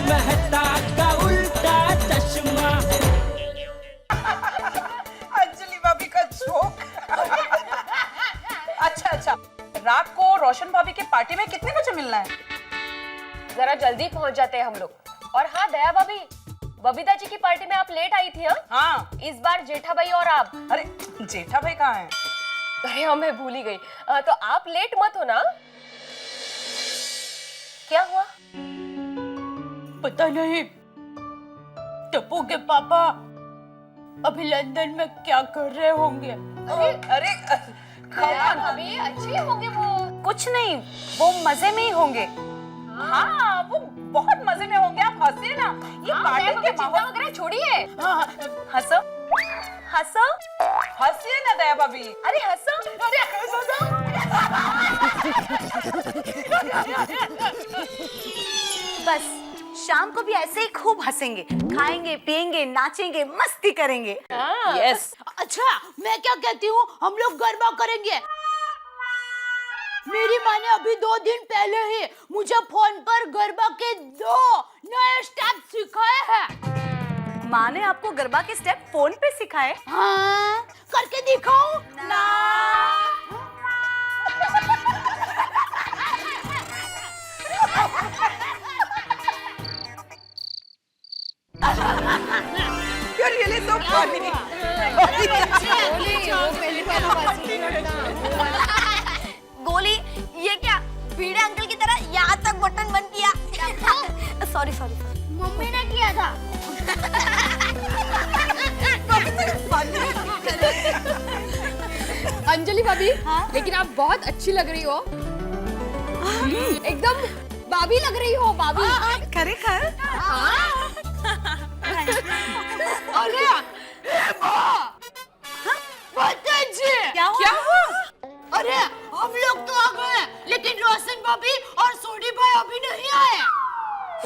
मेहता का उल्टा चश्मा। अंजलि भाभी का जोक। अच्छा, रात को रोशन भाभी के पार्टी में कितने बजे मिलना है? जरा जल्दी पहुंच जाते हैं हम लोग। और हाँ दया भाभी, बबीता जी की पार्टी में आप लेट आई थी। हाँ, इस बार जेठा भाई और आप। अरे जेठा भाई कहाँ हैं? अरे हाँ, मैं भूल ही गई। तो आप लेट मत हो ना। क्या हुआ? पता नहीं टप्पू के पापा अभी लंदन में क्या कर रहे होंगे। अरे दया भाभी, अच्छे होंगे वो। कुछ नहीं, वो मजे में ही होंगे। हाँ, वो बहुत मजे में होंगे। आप हंसिए ना, ये पार्टी के चिंता माहौल। वगैरह छोड़िए। हंसो हंसो, हंसिए ना दया भाभी। अरे हंसो, अरे हंसो। बस शाम को भी ऐसे ही खूब हंसेंगे, खाएंगे, पिएंगे, नाचेंगे, मस्ती करेंगे। यस। अच्छा, मैं क्या कहती हूँ, हम लोग गरबा करेंगे। मेरी माँ ने अभी 2 दिन पहले ही मुझे फोन पर गरबा के 2 नए स्टेप सिखाए हैं। माँ ने आपको गरबा के स्टेप फोन पे सिखाए? हाँ, करके दिखाऊं? ना। You're really so funny. गोली, ये क्या भीड़े अंकल की तरह यहाँ तक बटन बंद किया? सॉरी। मम्मी ने किया था। अंजलि भाभी, लेकिन आप बहुत अच्छी लग रही हो। एकदम भाभी लग रही हो, भाभी। खरेखर? अरे क्या हुआ? अरे हम लोग तो आ गए, लेकिन रोशन भाभी और सोडी भाई अभी नहीं आए।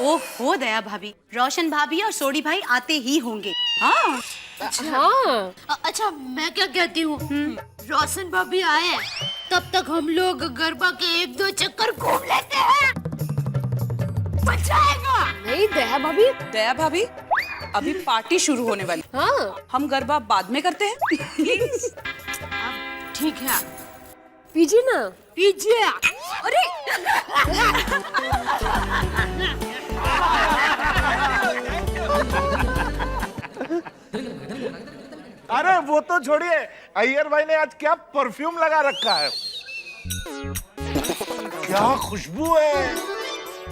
ओहो दया भाभी, रोशन भाभी और सोडी भाई आते ही होंगे। हाँ। अच्छा, मैं क्या कहती हूँ, रोशन भाभी आए तब तक हम लोग गरबा के 1-2 चक्कर घूम लेते हैं। मजा आएगा। नहीं दया भाभी। दया भाभी, अभी पार्टी शुरू होने वाली। हाँ, हम गरबा बाद में करते हैं, प्लीज। ठीक है, पीजिए ना। पीजिए। अरे अरे वो तो छोड़िए, अय्यर भाई ने आज क्या परफ्यूम लगा रखा है। क्या खुशबू है।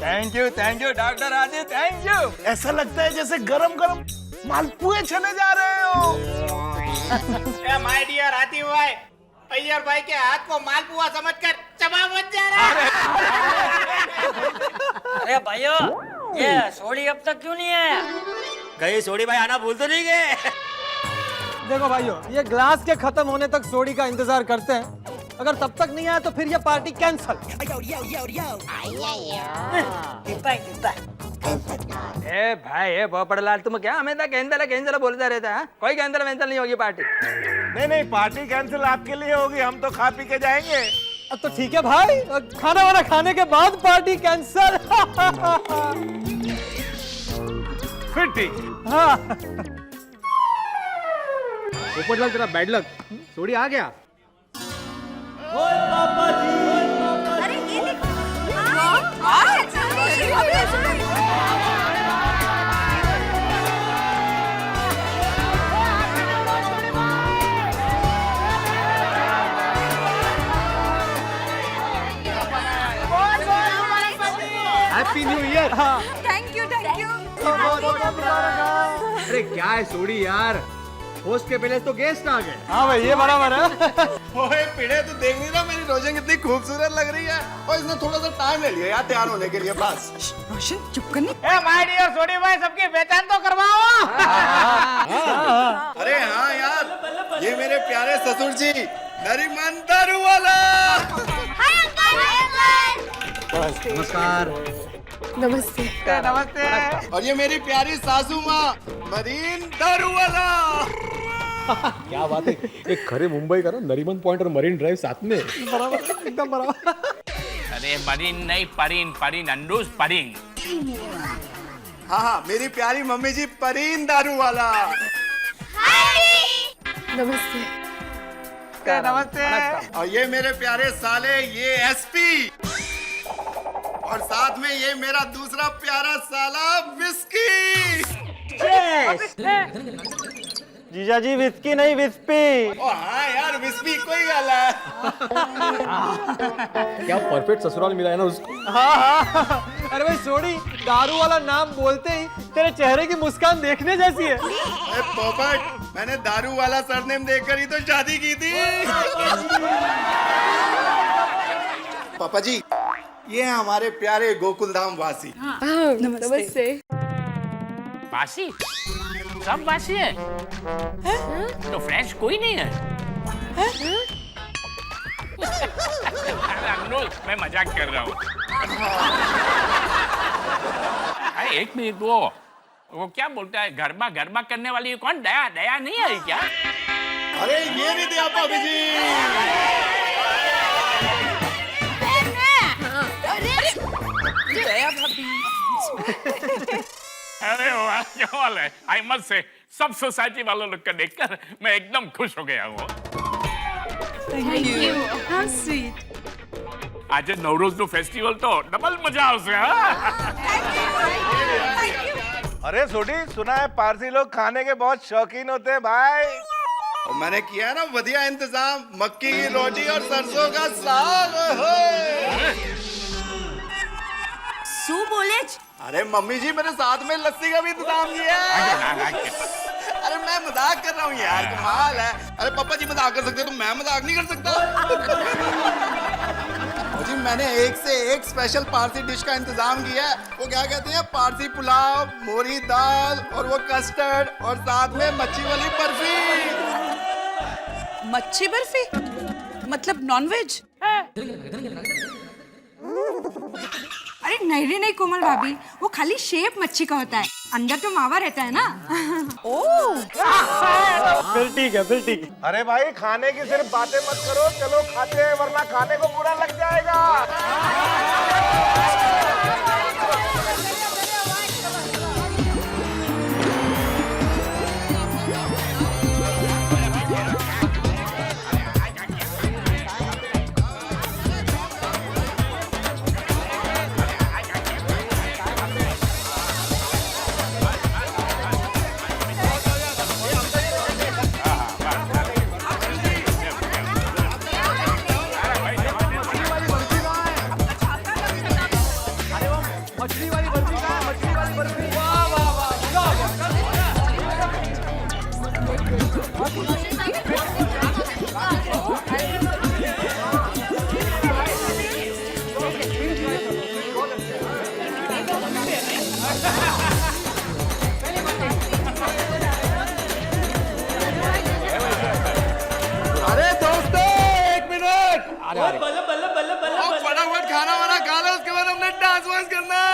थैंक यू डॉक्टर आदि, थैंक यू। ऐसा लगता है जैसे गरम गरम मालपुए चले जा रहे हो। माय डियर आदि भाई, अय्यर भाई के हाथ को मालपुआ समझकर चबा मत जा रहा है। अरे भाइयों, ये सोडी अब तक क्यों नहीं आया? कहीं सोडी भाई आना भूल तो नहीं गए? देखो भाइयों, ये ग्लास के खत्म होने तक सोडी का इंतजार करते हैं। अगर तब तक नहीं आया तो फिर ये पार्टी कैंसल। ए भाई, ए पोपड़लाल, तुम क्या हमेशा कैंसल बोलता रहता है? कोई कैंसल नहीं होगी पार्टी। नहीं, पार्टी कैंसिल आपके लिए होगी, हम तो खा पी के जाएंगे। अब तो ठीक है भाई, खाना वाना खाने के बाद पार्टी कैंसल। फिर ठीक। हाँ। पोपटलाल, तेरा बैड लक, सोडी आ गया। अरे ये देखो। Happy new year. Thank you. अरे क्या है सोडी यार, होस्ट के पहले तो गेस्ट आ गए। हाँ भाई, ये बराबर है। ओए पिड़े, तू देख नहीं रहा मेरी रोशन कितनी खूबसूरत लग रही है, और इसने थोड़ा सा टाइम ले लिया यार तैयार होने के लिए। बस रोशन चुप करनी। ए माय डियर सोडी भाई, सबकी पहचान तो करवाओ। अरे हाँ यार, ये मेरे प्यारे ससुर जी नरीमन दारूवाला। नमस्कार। नमस्ते। नमस्ते। और ये मेरी प्यारी सासू माँ मरीन दारूवाला। क्या बात है, एक खरे मुंबई का ना, नरीमन पॉइंट और मरीन ड्राइव साथ में। बराबर, एकदम बराबर। अरे मरीन नहीं, परीन, अंडूस परीन। हाँ, मेरी प्यारी मम्मी जी परीन दारू वाला। नमस्ते। नमस्ते। और ये मेरे प्यारे साले, ये एसपी, और साथ में ये मेरा दूसरा प्यारा साला विस्की। जीजा जी विस्की नहीं विस्पी। ओ हाँ यार, विस्की कोई गाल है। क्या परफेक्ट ससुराल मिला है ना उसको। हाँ अरे भाई सोडी, दारू वाला नाम बोलते ही तेरे चेहरे की मुस्कान देखने जैसी है। अरे पोपट, मैंने दारू वाला सरनेम देखकर ही तो शादी की थी। पापा जी, ये हैं हमारे प्यारे गोकुल धाम वासी। नमस्ते। बासी? सब बासी है? तो फ्रेश कोई नहीं है? अरे मैं मजाक कर रहा हूँ। अरे एक मिनट, वो क्या बोलता है, गरबा गरबा करने वाली कौन? दया दया नहीं आई क्या? अरे ये भी दिया भाभी जी। दया भाभी। अरे वाह, क्या हाल है? आई मस्ट से सब सोसाइटी वालों लोग को देखकर मैं एकदम खुश हो गया हूँ। How sweet. आज नवरोज नो फेस्टिवल तो डबल मजा आवશે हाँ? अरे सोडी, सुना है पारसी लोग खाने के बहुत शौकीन होते हैं भाई। और मैंने किया है ना बढ़िया इंतजाम, मक्की की रोटी और सरसों का साग। सू बोले? अरे मम्मी जी, मेरे साथ में लस्सी का भी इंतजाम किया है। अरे मैं मजाक कर रहा हूँ यार, कमाल है। अरे पापा जी मजाक कर सकते तो मैं मजाक नहीं कर सकता। जी मैंने एक से एक स्पेशल पारसी डिश का इंतजाम किया है। वो क्या कहते हैं, पारसी पुलाव, मोरी दाल और वो कस्टर्ड, और साथ में मच्छी वाली बर्फी। मच्छी बर्फी? मतलब नॉनवेज? अरे नहीं नहीं कोमल भाभी, वो खाली शेप मच्छी का होता है, अंदर तो मावा रहता है ना। ओह, फिर ठीक है, फिर ठीक है। अरे भाई, खाने की सिर्फ बातें मत करो, चलो खाते हैं, वरना खाने को बुरा लग जाएगा। फटाफट खाना वाना खा लो, उसके बाद हमने डांस वांस करना है।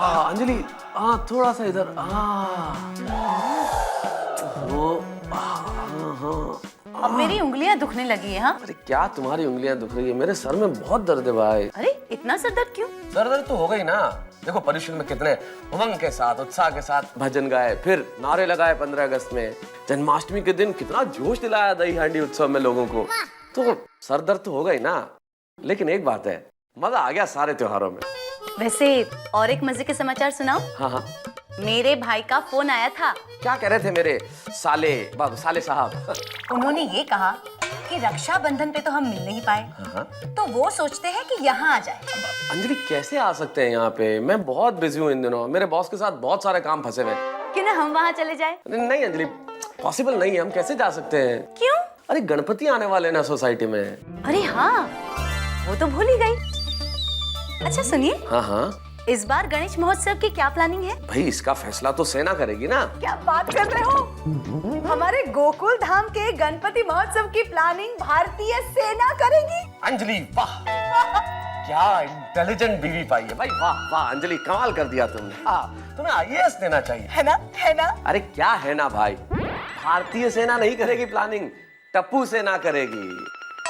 हाँ अंजलि, हाँ थोड़ा सा इधर, हाँ वो, हाँ। अब मेरी उंगलियां दुखने लगी है। हाँ अरे क्या तुम्हारी उंगलियां दुख रही है, मेरे सर में बहुत दर्द है भाई। अरे इतना सर दर्द क्यों? सर दर्द तो हो गई ना। देखो पर्यूषण में कितने उमंग के साथ, उत्साह के साथ भजन गाए, फिर नारे लगाए 15 अगस्त में, जन्माष्टमी के दिन कितना जोश दिलाया दही हांडी उत्सव में लोगों को। तो सर दर्द तो हो गई ना, लेकिन एक बात है, मजा आ गया सारे त्योहारों में। वैसे और एक मजे के समाचार सुनाओ। हाँ हाँ, मेरे भाई का फोन आया था। क्या कह रहे थे मेरे साले साहब? उन्होंने ये कहा कि रक्षाबंधन पे तो हम मिल नहीं पाए, तो वो सोचते हैं कि यहाँ आ जाए। अंजलि कैसे आ सकते हैं यहाँ पे? मैं बहुत बिजी हूँ इन दिनों, मेरे बॉस के साथ बहुत सारे काम फंसे हुए हैं। क्यों ना हम वहाँ चले जाए? नहीं अंजलि, पॉसिबल नहीं है, हम कैसे जा सकते हैं? क्यों? अरे गणपति आने वाले हैं ना सोसाइटी में। अरे हाँ, वो तो भूल ही गई। अच्छा सुनिए, हाँ हाँ, इस बार गणेश महोत्सव की क्या प्लानिंग है? भाई इसका फैसला तो सेना करेगी ना। क्या बात कर रहे हो? हमारे गोकुल धाम के गणपति महोत्सव की प्लानिंग भारतीय सेना करेगी? अंजलि वाह, क्या इंटेलिजेंट बीवी पाई है भाई, वाह वाह अंजलि, कमाल कर दिया तुमने। हाँ, तुम्हें आईएएस देना चाहिए। है ना, है ना? अरे क्या है ना भाई, भारतीय सेना नहीं करेगी प्लानिंग, टप्पू सेना करेगी।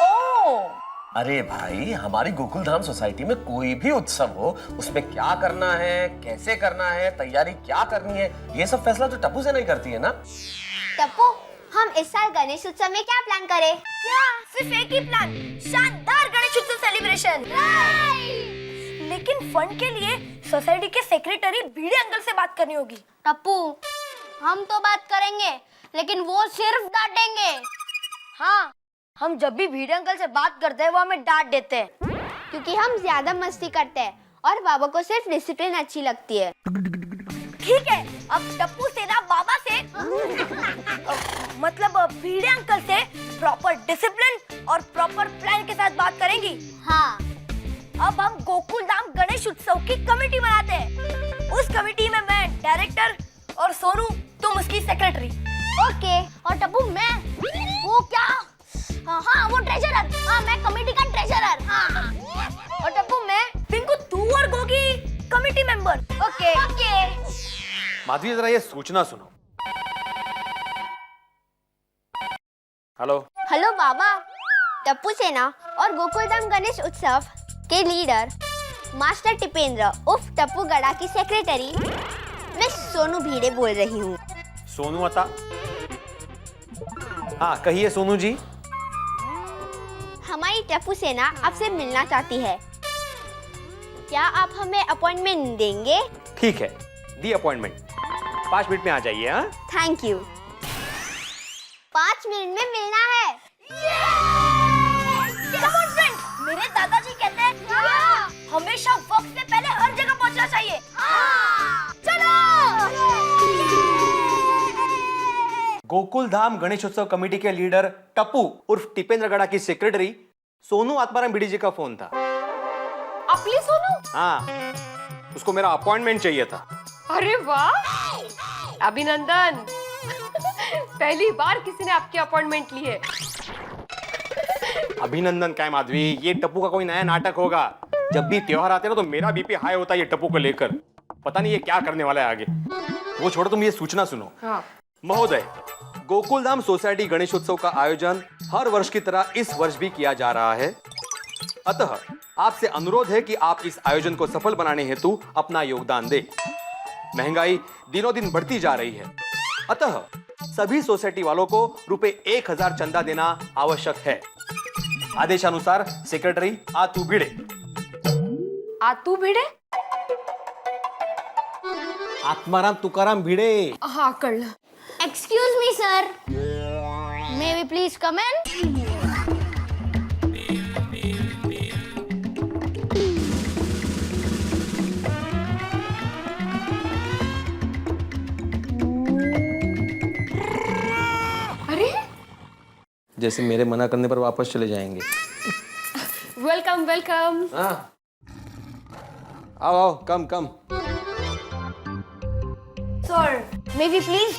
ओ अरे भाई, हमारी गोकुल धाम सोसाइटी में कोई भी उत्सव हो, उसमें क्या करना है, कैसे करना है, तैयारी क्या करनी है, ये सब फैसला तो टप्पू सेना ही करती है ना। टप्पू, हम इस साल गणेश उत्सव में क्या प्लान करें? क्या? सिर्फ एक ही प्लान, शानदार गणेश उत्सव सेलिब्रेशन। लेकिन फंड के लिए सोसाइटी के सेक्रेटरी भिड़े अंकल से बात करनी होगी। टप्पू, हम तो बात करेंगे, लेकिन वो सिर्फ डांटेंगे। हाँ, हम जब भी भिड़े अंकल से बात करते हैं वो हमें डांट देते हैं, क्योंकि हम ज्यादा मस्ती करते हैं और बाबा को सिर्फ डिसिप्लिन अच्छी लगती है। ठीक है, अब टप्पू सेना बाबा से मतलब भिड़े अंकल से प्रॉपर डिसिप्लिन और प्रॉपर प्लान के साथ बात करेंगी। हाँ, अब हम गोकुल धाम गणेश उत्सव की कमेटी बनाते हैं। उस कमेटी में मैं डायरेक्टर और सोनू तुम उसकी सेक्रेटरी। ओके, और टप्पू मैं वो क्या? हाँ वो ट्रेजरर। हाँ मैं कमेटी का ट्रेजरर। हाँ, और टप्पू मैं पिंकू, तू और Gogi committee member. Okay okay. Madhavi जरा ये सूचना सुनो। हेलो हेलो बाबा, टप्पू सेना और गोकुल धाम गणेश उत्सव के लीडर मास्टर टिपेंद्र उर्फ टप्पू गड़ा की सेक्रेटरी मैं सोनू भिड़े बोल रही हूँ। सोनू अता? हाँ कहिए सोनू जी। हमारी टप्पू सेना आपसे मिलना चाहती है, क्या आप हमें अपॉइंटमेंट देंगे? ठीक है, दी अपॉइंटमेंट, 5 मिनट में आ जाइए। हाँ थैंक यू। 5 मिनट में मिलना है। Come on, friends, मेरे दादाजी कहते हैं हमेशा वक्त से पहले हर जगह पहुंचना चाहिए। चलो। गोकुल धाम गणेशोत्सव कमेटी के लीडर टप्पू उर्फ टिपेंद्र गड़ा की सेक्रेटरी सोनू आत्माराम भिड़ी जी का फोन था। अपली सोनू? हाँ, उसको मेरा अपॉइंटमेंट चाहिए था। अरे वाह, अभिनंदन। पहली बार किसी ने आपकी अपॉइंटमेंट ली है। अभिनंदन क्या है माधवी, ये टप्पू का कोई नया नाटक होगा। जब भी त्योहार आते हैं ना तो मेरा बीपी हाई होता है ये टप्पू को लेकर। पता नहीं ये क्या करने वाला है आगे। वो छोड़ो, तुम ये सूचना सुनो। हाँ। महोदय, गोकुल धाम सोसाइटी गणेशोत्सव का आयोजन हर वर्ष की तरह इस वर्ष भी किया जा रहा है। अतः आपसे अनुरोध है कि आप इस आयोजन को सफल बनाने हेतु अपना योगदान दें। महंगाई दिनों दिन बढ़ती जा रही है, अतः सभी सोसाइटी वालों को ₹1000 चंदा देना आवश्यक है। आदेशानुसार सेक्रेटरी आतू भिड़े। आतू भिड़े? आत्माराम तुकाराम भिड़े। हाँ कर लो। Excuse me sir, may we please come in? अरे जैसे मेरे मना करने पर वापस चले जाएंगे। Welcome welcome. हाँ, आओ आओ, come come. Sir, may we please?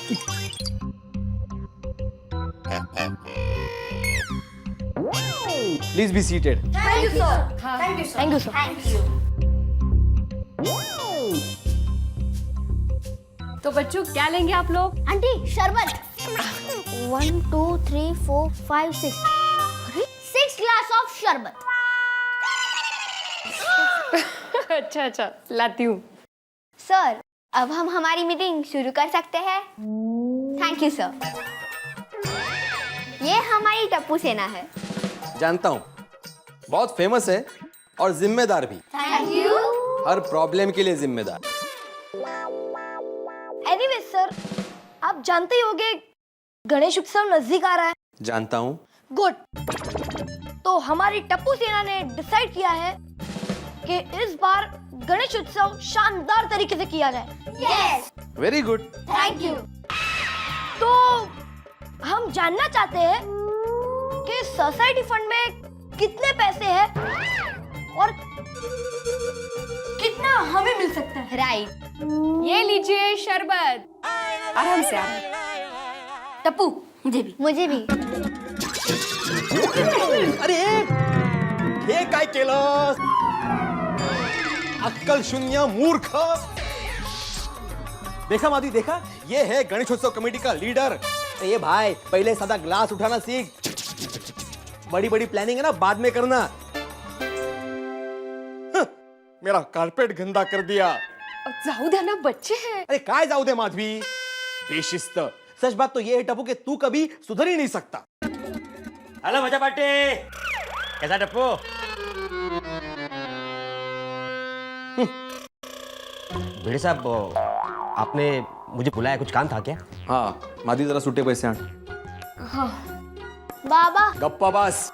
Please be seated. Thank you sir. Thank you sir. Thank you sir. तो बच्चों क्या लेंगे आप लोग? आंटी शरबत 1 2 3 4 5 6 6 ग्लास ऑफ शरबत। अच्छा अच्छा, लाती हूँ। सर अब हम हमारी मीटिंग शुरू कर सकते हैं। Thank you sir. ये हमारी टप्पू सेना है। जानता हूँ, बहुत फेमस है और जिम्मेदार भी। Thank you. हर प्रॉब्लम के लिए जिम्मेदार। एनीवे सर, आप जानते ही होंगे गणेश उत्सव नजदीक आ रहा है। जानता हूँ। गुड। तो हमारी टप्पू सेना ने डिसाइड किया है कि इस बार गणेश उत्सव शानदार तरीके से किया जाए। Yes. Very good. Thank you. तो हम जानना चाहते हैं कि सोसाइटी फंड में कितने पैसे हैं और कितना हमें मिल सकता है। राइट। ये लीजिए शरबत, आराम से आराम। टप्पू मुझे भी अरे हे काय केलंस? अक्कल शून्य मूर्ख। देखा मादी, देखा, ये है गणेशोत्सव कमेटी का लीडर। ये भाई पहले सादा ग्लास उठाना सीख। बड़ी बड़ी प्लानिंग है ना बाद में करना। मेरा कारपेट गंदा कर दिया। जाऊ द्या ना, बच्चे हैं। अरे काय जाऊ दे माधवी, बेशिस्त। सच बात तो ये है टप्पू कि तू कभी सुधर ही नहीं सकता। हेलो मजा पार्टी, कैसा टप्पू? भिड़े साहब, आपने मुझे बुलाया, कुछ काम था क्या? हाँ माधवी, जरा सूटे पैसे आण। हाँ। बाबा गप्पा बास।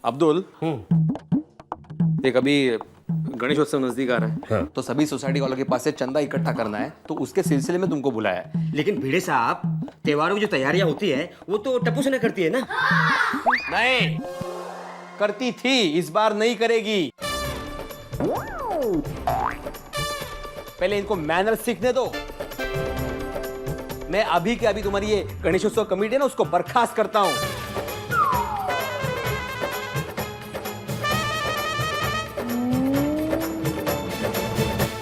अब्दुल, एक अभी गणेशोत्सव नजदीक आ रहा है। हाँ। तो सभी सोसाइटी वालों के पास से चंदा इकट्ठा करना है, तो उसके सिलसिले में तुमको बुलाया है। लेकिन भिड़े साहब, त्योहारों की जो तैयारियां होती है वो तो टप्पू सेना करती है ना? नहीं करती थी, इस बार नहीं करेगी। पहले इनको मैनर सीखने दो। मैं अभी के अभी तुम्हारी ये गणेशोत्सव कमेटी है ना, उसको बर्खास्त करता हूं।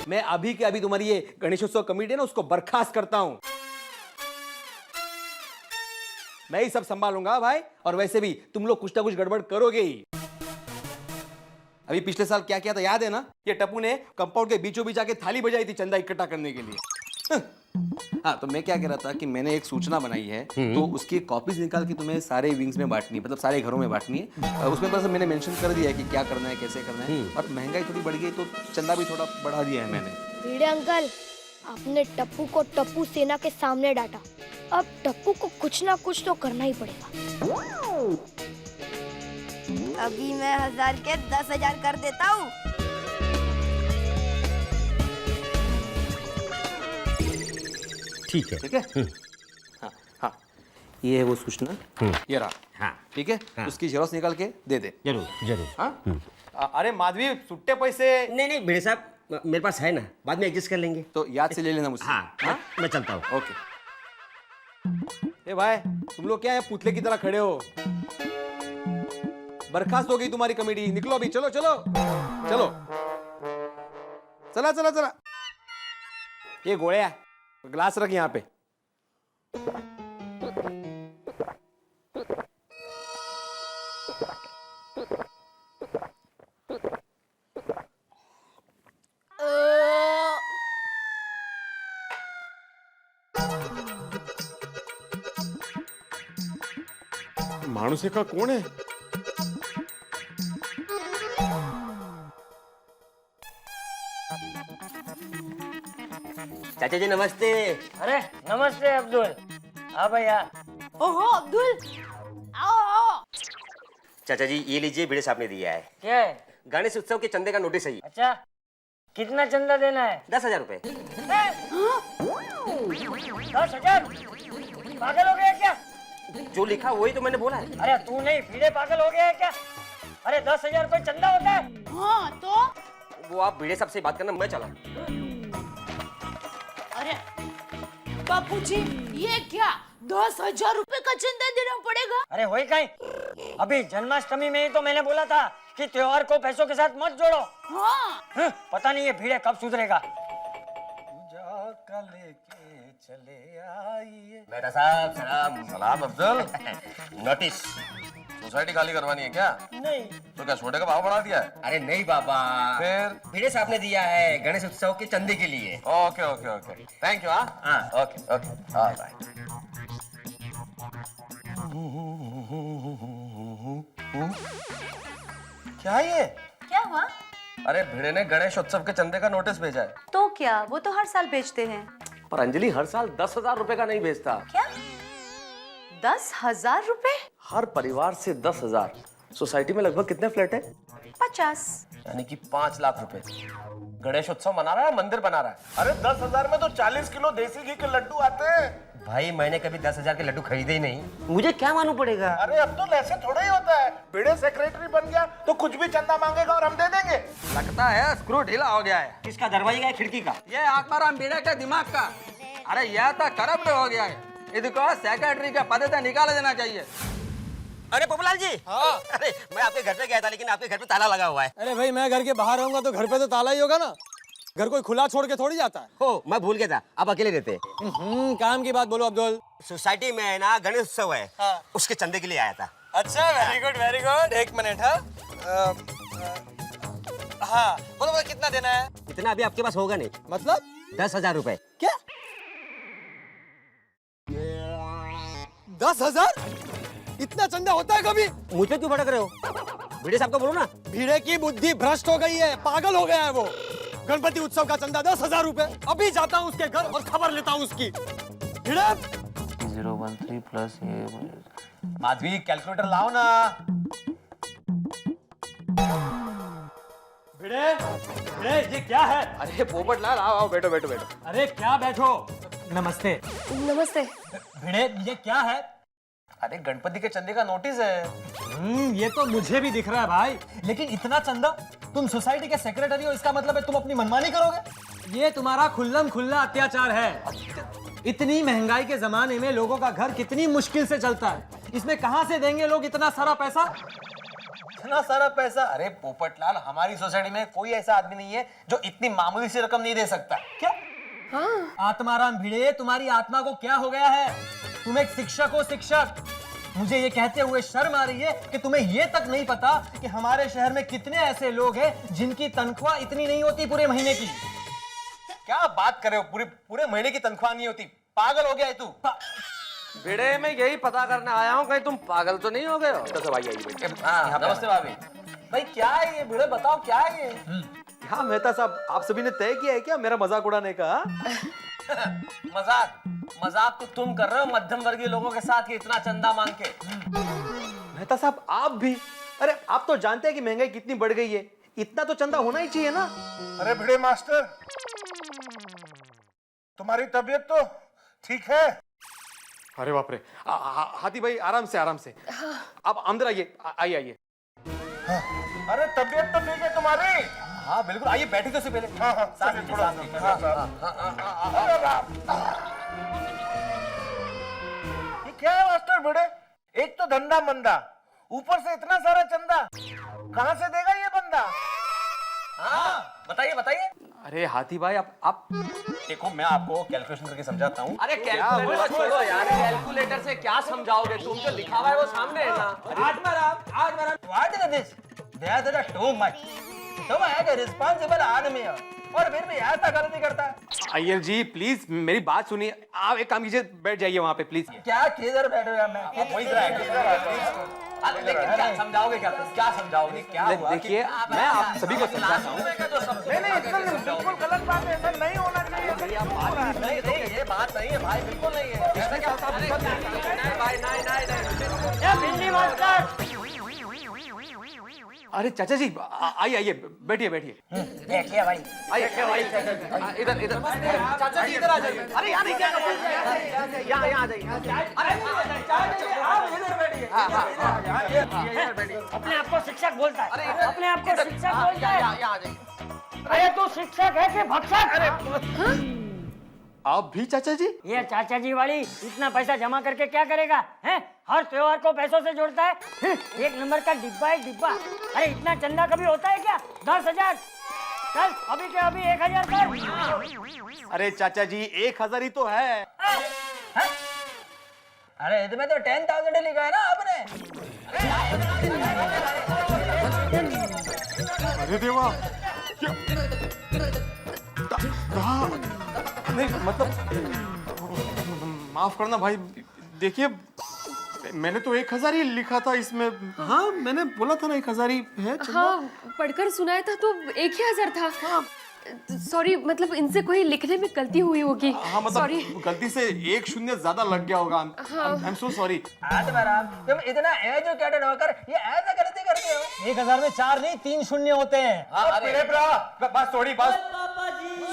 मैं अभी के अभी तुम्हारी ये गणेशोत्सव कमेटी है ना, उसको बर्खास्त करता हूं। मैं ही सब संभालूंगा भाई। और वैसे भी तुम लोग कुछ ना कुछ गड़बड़ करोगे ही। अभी पिछले साल क्या किया था याद है ना? ये टप्पू ने कंपाउंड के बीचों बीच आके थाली बजाई थी चंदा इकट्ठा करने के लिए। हाँ, तो मैं क्या कह रहा था कि मैंने एक सूचना बनाई है, तो उसकी कॉपीज निकाल के तुम्हें सारे विंग्स में बांटनी है, मतलब सारे घरों में बांटनी है। उसमें बस मैंने मेंशन कर दिया है कि क्या करना है, कैसे करना है। और महंगाई थोड़ी बढ़ गई तो चंदा भी थोड़ा बढ़ा दिया है मैंने। भिड़े अंकल, आपने टप्पू को टप्पू सेना के सामने डांटा। अब टप्पू को कुछ ना कुछ तो करना ही पड़ेगा। अभी मैं 1000 के 10,000 कर देता हूँ। ठीक है। ठीक है। हाँ हाँ, ये है वो सूचना। ये रहा। हाँ ठीक है। हाँ। उसकी जेरोक्स निकाल के दे दे। जरूर जरूर। हाँ। अरे माधवी, सुट्टे पैसे। नहीं नहीं भिड़े साहब, मेरे पास है ना, बाद में एडजस्ट कर लेंगे। तो याद से ले लेना मुझसे। हाँ, मैं चलता हूँ। ओके। ए भाई, तुम लोग क्या है पुतले की तरह खड़े हो? बर्खास्त हो गई तुम्हारी कमेटी, निकलो अभी। चलो चलो चलो, चला चला चला। ये गोळ्या, ग्लास रख यहाँ पे। माणूस का कोण है? चाचा जी नमस्ते। अरे नमस्ते अब्दुल। हाँ भैया। ओहो अब्दुल, आओ आओ। चाचा जी ये लीजिए, भिड़े साहब ने दिया है। क्या है? गणेश उत्सव के चंदे का नोटिस है ये। अच्छा, कितना चंदा देना है? 10,000 रुपए। 10,000? पागल हो गया क्या? जो लिखा वही तो मैंने बोला है। अरे तू नहीं, भिड़े पागल हो गया है क्या? अरे 10,000 रुपए चंदा होता है? हाँ तो वो आप भिड़े साहब से बात करना, मैं चला। अरे बापूजी, ये क्या 10,000 रुपए का चंदा देना पड़ेगा? अरे होई कहीं, अभी जन्माष्टमी में ही तो मैंने बोला था कि त्योहार को पैसों के साथ मत जोड़ो। हाँ। पता नहीं ये भीड़े कब सुधरेगा। पूजा पटाखा लेके चले आइए। बेटा साहब सलाम। सलाम अफजल। नोटिस, सोसाइटी खाली करवानी है क्या? नहीं। तो क्या छोटे का भाव बढ़ा दिया है? अरे नहीं बाबा, फिर भिड़े साहब ने दिया है गणेश उत्सव के चंदे के लिए। Okay okay okay, thank you. हाँ ओके ओके, ऑलराइट। क्या ये? क्या हुआ? अरे भिड़े ने गणेश उत्सव के चंदे का नोटिस भेजा है। तो क्या, वो तो हर साल भेजते हैं। पर अंजलि हर साल 10,000 रुपए का नहीं भेजता। क्या? 10,000 रुपए? हर परिवार से 10,000। सोसाइटी में लगभग कितने फ्लैट है? 50। यानी कि 5 लाख रुपए। गणेश उत्सव मना रहा है, मंदिर बना रहा है। अरे 10,000 में तो 40 किलो देसी घी के लड्डू आते हैं। भाई मैंने कभी 10,000 के लड्डू खरीदे ही नहीं, मुझे क्या मालूम पड़ेगा। अरे अब तो ऐसे थोड़ा ही होता है, भिड़े सेक्रेटरी बन गया तो कुछ भी चंदा मांगेगा और हम दे देंगे। लगता है स्क्रू ढीला हो गया है। किसका, दरवाजे का या खिड़की का? ये आत्माराम भिड़े के दिमाग का। अरे यह तो करप्ट हो गया है, इसको सेक्रेटरी का पद से निकाल देना चाहिए। अरे पोपलाल जी। हाँ। अरे मैं आपके घर पे गया था, लेकिन आपके घर पे ताला लगा हुआ है। अरे भाई मैं घर के बाहर रहूंगा तो घर पे तो ताला ही होगा ना, घर कोई खुला छोड़ के थोड़ी जाता है। हो, मैं भूल गया था, आप अकेले रहते। काम की बात बोलो अब्दुल। सोसाइटी में है ना गणेश उत्सव है। हाँ। उसके चंदे के लिए आया था। अच्छा, वेरी गुड वेरी गुड। एक मिनट। हाँ बोलो बोलो, कितना देना है? इतना अभी आपके पास होगा नहीं। मतलब 10,000 रुपए। क्या? 10,000? इतना चंदा होता है कभी? मुझ पे क्यों भड़क रहे हो? भिड़े साहब को बोलो ना। भिड़े की बुद्धि भ्रष्ट हो गई है, पागल हो गया है वो। गणपति उत्सव का चंदा 10,000 रुपए। अभी जाता हूँ उसके घर और खबर लेता हूँ उसकी। भिड़े 013 प्लस ये। माधवी कैलकुलेटर लाओ ना। भिड़े भिड़े, ये क्या है? अरे पोपटलाल, आओ आओ, बैठो बैठो बैठो। अरे क्या बैठो? नमस्ते। नमस्ते। भिड़े ये क्या है? अरे गणपति के चंदे का नोटिस है। ये तो मुझे भी दिख रहा है भाई, लेकिन इतना चंदा? तुम सोसाइटी के सेक्रेटरी हो, इसका मतलब है तुम अपनी मनमानी करोगे? ये तुम्हारा खुल्लम खुल्ला अत्याचार है। इतनी महंगाई के जमाने में लोगों का घर कितनी मुश्किल से चलता है, इसमें कहां से देंगे लोग इतना सारा पैसा? इतना सारा पैसा? अरे पोपटलाल, हमारी सोसाइटी में कोई ऐसा आदमी नहीं है जो इतनी मामूली सी रकम नहीं दे सकता। क्या? हाँ। आत्माराम भिड़े, तुम्हारी आत्मा को क्या हो गया है? तुम एक शिक्षक हो, शिक्षक। मुझे ये कहते हुए शर्म आ रही है कि तुम्हें ये तक नहीं पता कि हमारे शहर में कितने ऐसे लोग हैं जिनकी तनख्वाह इतनी नहीं होती पूरे महीने की। क्या बात कर रहे हो? पूरे महीने की तनख्वाह नहीं होती? पागल हो गया है तू? भिड़े में यही पता करने आया हूँ, कहीं तुम पागल तो नहीं हो गए हो? नमस्ते भाभी। भाई क्या है ये? भिड़े बताओ क्या है ये? क्या मेहता साहब, आप सभी ने तय किया है क्या मेरा मजाक उड़ाने का? मजाक तो तुम कर रहे हो मध्यम वर्गीय लोगों के साथ कि इतना चंदा मांग के। मेहता साहब आप भी, अरे आप तो जानते हैं कि महंगाई कितनी बढ़ गई है, इतना तो चंदा होना ही चाहिए ना। अरे भिड़े मास्टर, तुम्हारी तबीयत तो ठीक है? अरे बाप रे। हाथी भाई आराम से आराम से। आप अंदर आइए, आइए आइए। अरे तबीयत तो ठीक है तुम्हारी? हाँ बिल्कुल, आइए बैठे तो से पहले। हाँ, थोड़ा ये क्या है मास्टर भिड़े? एक तो धंधा मंदा, ऊपर से इतना सारा चंदा, कहाँ से देगा ये बंदा? हाँ बताइए बताइए। अरे हाथी भाई आप देखो, मैं आपको कैलकुलेशन करके समझाता हूँ। अरे कैलकुलेटर छोड़ो यार, कैलकुलेटर से क्या समझाओगे? तुम जो लिखा हुआ है वो सामने है ना। Atmaram, what is this? They are too much. तुम एक रिस्पांसिबल आदमी हो और फिर भी ऐसा गलती करता है। अय्यर जी प्लीज मेरी बात सुनिए, आप एक काम कीजिए, बैठ जाइए वहाँ पे प्लीज। क्या किधर बैठो यार? मैं वही लेकिन क्या समझाओगे? क्या समझाओगे? क्या हुआ? देखिए मैं आप सभी को समझाता हूँ। नहीं, बिल्कुल गलत बात है, ऐसा नहीं होना चाहिए। नहीं, ये बात नहीं है भाई, बिल्कुल नहीं है। अरे चाचा जी आइए आइए, बैठिए बैठिए। देखिए भाई, आइए इधर इधर। चाचा जी इधर आ जाइए। अरे यहाँ नहीं, क्या यहाँ आ जाइए। आप इधर बैठिए। अपने आप को शिक्षक बोलता है, अपने आप को शिक्षक बोलता है। यहाँ आ जाइए। अरे तू शिक्षक है कि भक्षक? अरे आप भी चाचा जी? ये चाचा जी वाली इतना पैसा जमा करके क्या करेगा? हैं? हर त्योहार को पैसों से जोड़ता है। एक नंबर का डिब्बा है डिब्बा। अरे इतना चंदा कभी होता है क्या? 10,000। चल अभी के अभी 1000 कर। अरे चाचा जी 1000 ही तो है। अरे इसमें तो 10,000 लिखा है ना आपने। अरे देवा नहीं मतलब माफ करना भाई, देखिए मैंने तो 1000 ही लिखा था इसमें। हाँ मैंने बोला था ना 1000 ही है। हाँ पढ़कर सुनाया था तो 1000 था। सॉरी, मतलब इनसे कोई लिखने में गलती हुई होगी। हाँ मतलब गलती से 1 शून्य ज्यादा लग गया होगा। I am so sorry. तुम इतना एजुकेटेड होकर ये ऐसा गलती करते हो। 1000 में 4 नहीं 3 शून्य होते हैं। बस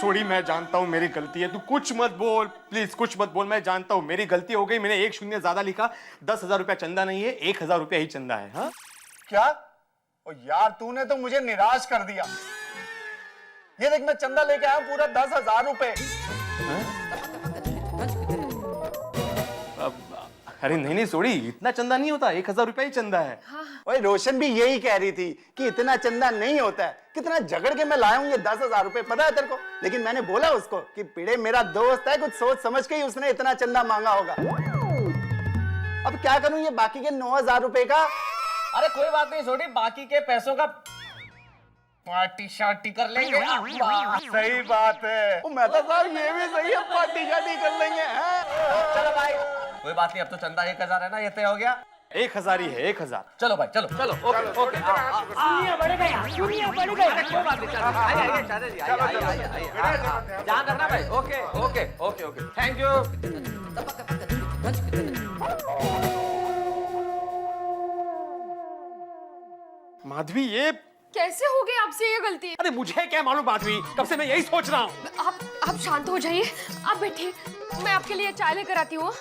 सॉरी, मैं जानता हूँ मेरी गलती है, तू कुछ मत बोल प्लीज, कुछ मत बोल। मैं जानता हूँ मेरी गलती हो गई, मैंने 1 शून्य ज्यादा लिखा। 10,000 रुपया चंदा नहीं है, 1000 रुपया ही चंदा है। हाँ क्या? ओ यार तूने तो मुझे निराश कर दिया। ये देख मैं चंदा लेके आया पूरा 10,000 रुपए। अरे नहीं सॉरी, इतना चंदा नहीं होता, 1000 रुपया ही चंदा है। ओए रोशन भी यही कह रही थी कि इतना चंदा नहीं होता है। कितना झगड़ के मैं लाया हूँ ये 10,000 रुपए, पता है तेरे को? लेकिन मैंने बोला उसको कि पीड़े मेरा दोस्त है, कुछ सोच समझ के ही उसने इतना चंदा मांगा होगा। अब क्या करूं ये बाकी के 9,000 रुपए का? अरे कोई बात नहीं छोटी, बाकी के पैसों का पार्टी शार्टी कर लेंगे। सही बात है। मेहता साहब ये भी सही है, पार्टी शार्टी कर लेंगे। चलो भाई कोई बात नहीं, अब तो चंदा 1000 है ना, ये तय हो गया। 1000 ही है, 1000। चलो भाई चलो चलो ओके ओके। दुनिया बढ़ेगा यार, दुनिया बढ़ेगा। कोई बात नहीं, चलो आइए चाचा जी, आइए। ध्यान रखना भाई। Okay okay okay okay, thank you. Madhavi ये कैसे हो गई आपसे ये गलती? अरे मुझे क्या मालूम माधवी, कब से मैं यही सोच रहा हूँ। आप शांत हो जाइए, आप बैठिए, मैं आपके लिए चाय लेकर आती हूँ।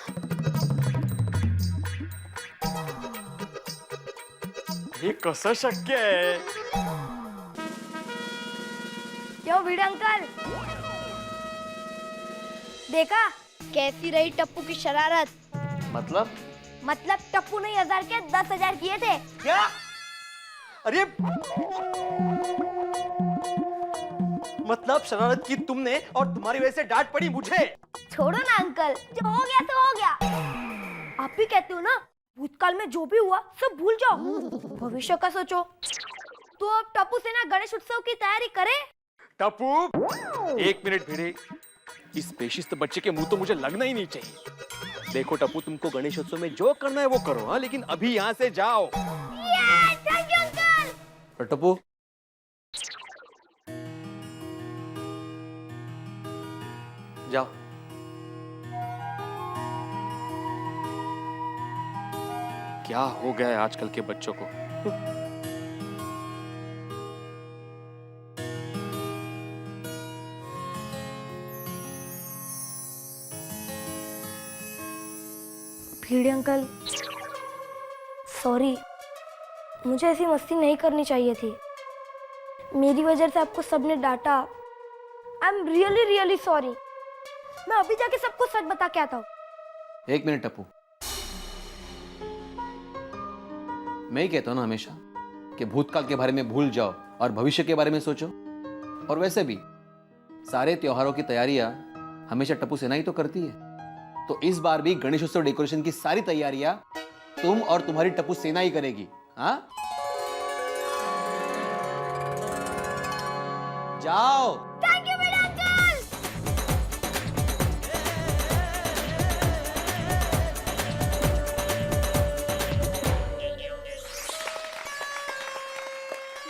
ये कसं शक्य है? क्यों भिड़े अंकल, देखा कैसी रही टप्पू की शरारत? मतलब टप्पू ने 1000 के 10,000 किए थे। क्या? अरे मतलब शरारत की तुमने और तुम्हारी वजह से डांट पड़ी मुझे। छोड़ो ना अंकल, जो हो गया तो हो गया। आप भी कहते हो ना भूतकाल में जो भी हुआ सब भूल जाओ, भविष्य का सोचो। तो अब टप्पू सेना गणेश उत्सव की तैयारी करे। टप्पू 1 मिनट भिड़े, इस बेशिस्त बच्चे के मुंह तो मुझे लगना ही नहीं चाहिए। देखो टप्पू, तुमको गणेशोत्सव में जो करना है वो करो, हाँ, लेकिन अभी यहाँ से जाओ। Thank you uncle. टप्पू जाओ। क्या हो गया है आजकल के बच्चों को? भीड़े अंकल सॉरी, मुझे ऐसी मस्ती नहीं करनी चाहिए थी। मेरी वजह से आपको सबने डांटा। I am really really sorry. मैं अभी जाके सबको सच बता के आता हूँ। 1 मिनट टप्पू, मैं ही कहता हूँ ना हमेशा कि भूतकाल के बारे में भूल जाओ और भविष्य के बारे में सोचो। और वैसे भी सारे त्योहारों की तैयारियां हमेशा टप्पू सेना ही तो करती है, तो इस बार भी गणेशोत्सव डेकोरेशन की सारी तैयारियां तुम और तुम्हारी टप्पू सेना ही करेगी। हाँ जाओ। थैंक यू मेरे अंकल।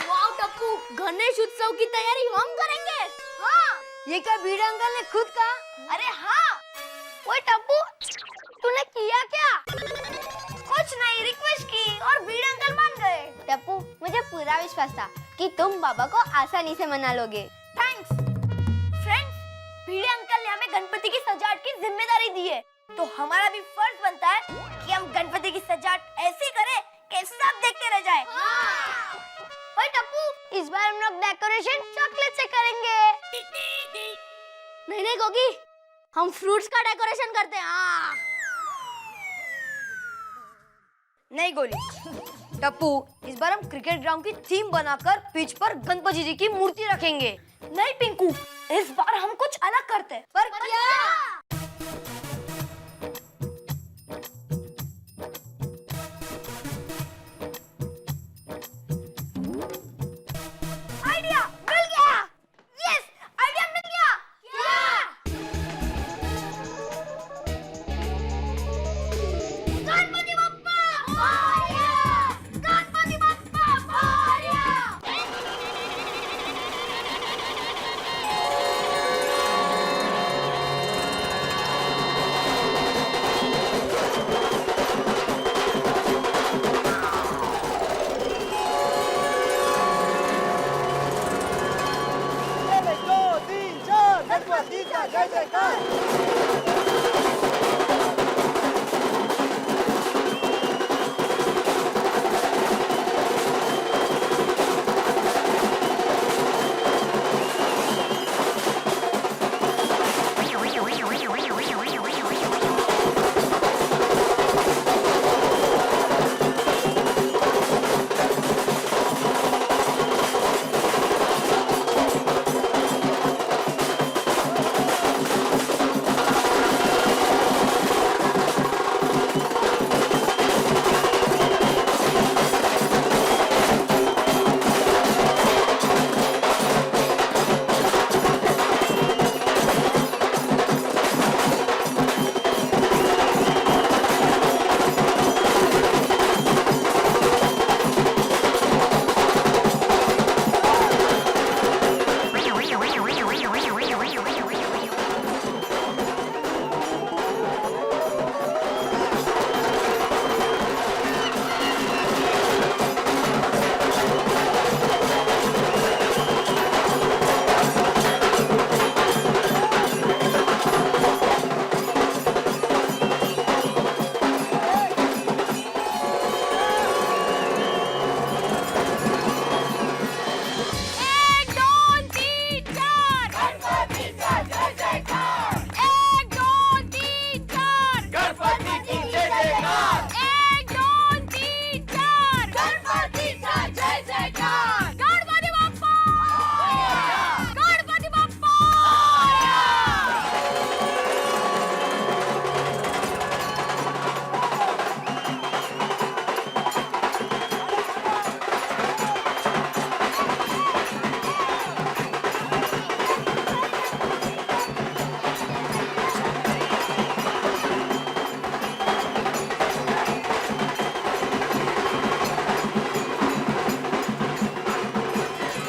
वाओ टप्पू, गणेश उत्सव की तैयारी हम करेंगे। हाँ, ये क्या भीड़े अंकल ने खुद कहा? अरे हाँ। ओए टप्पू, तूने किया क्या? कुछ नहीं, रिक्वेस्ट की और भीड़े अंकल मान गए। टप्पू, मुझे पूरा विश्वास था कि तुम बाबा को आसानी से मना लोगे। थैंक्स फ्रेंड्स, भीड़े अंकल ने हमें गणपति की सजावट की जिम्मेदारी दी है, तो हमारा भी फर्ज बनता है कि हम गणपति की सजावट ऐसी करें कि सब देख के रह जाए। ओए टप्पू, इस बार हम लोग डेकोरेशन चॉकलेट से करेंगे। नहीं गोगी, हम फ्रूट्स का डेकोरेशन करते हैं। हाँ। नहीं गोली। टप्पू, इस बार हम क्रिकेट ग्राउंड की थीम बनाकर पिच पर गणपति जी की मूर्ति रखेंगे। नहीं पिंकू, इस बार हम कुछ अलग करते हैं। पर क्या? आइडिया मिल गया। यस, आइडिया मिल गया। गणपति बप्पा मोरया! गणपति बप्पा मोरया!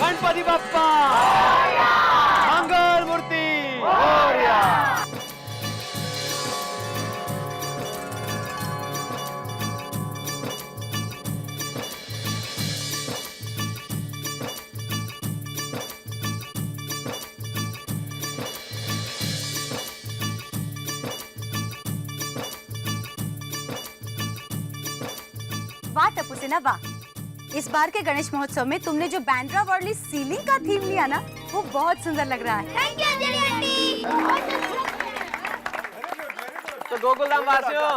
गणपति बप्पा मंगल मूर्ति। वाह टप्पू सेना वाह, इस बार के गणेश महोत्सव में तुमने जो बैंड्रा वर्ली सीलिंग का थीम लिया ना, वो बहुत सुंदर लग रहा है। Thank you Anjali aunty. तो गोकुलधाम वासियों,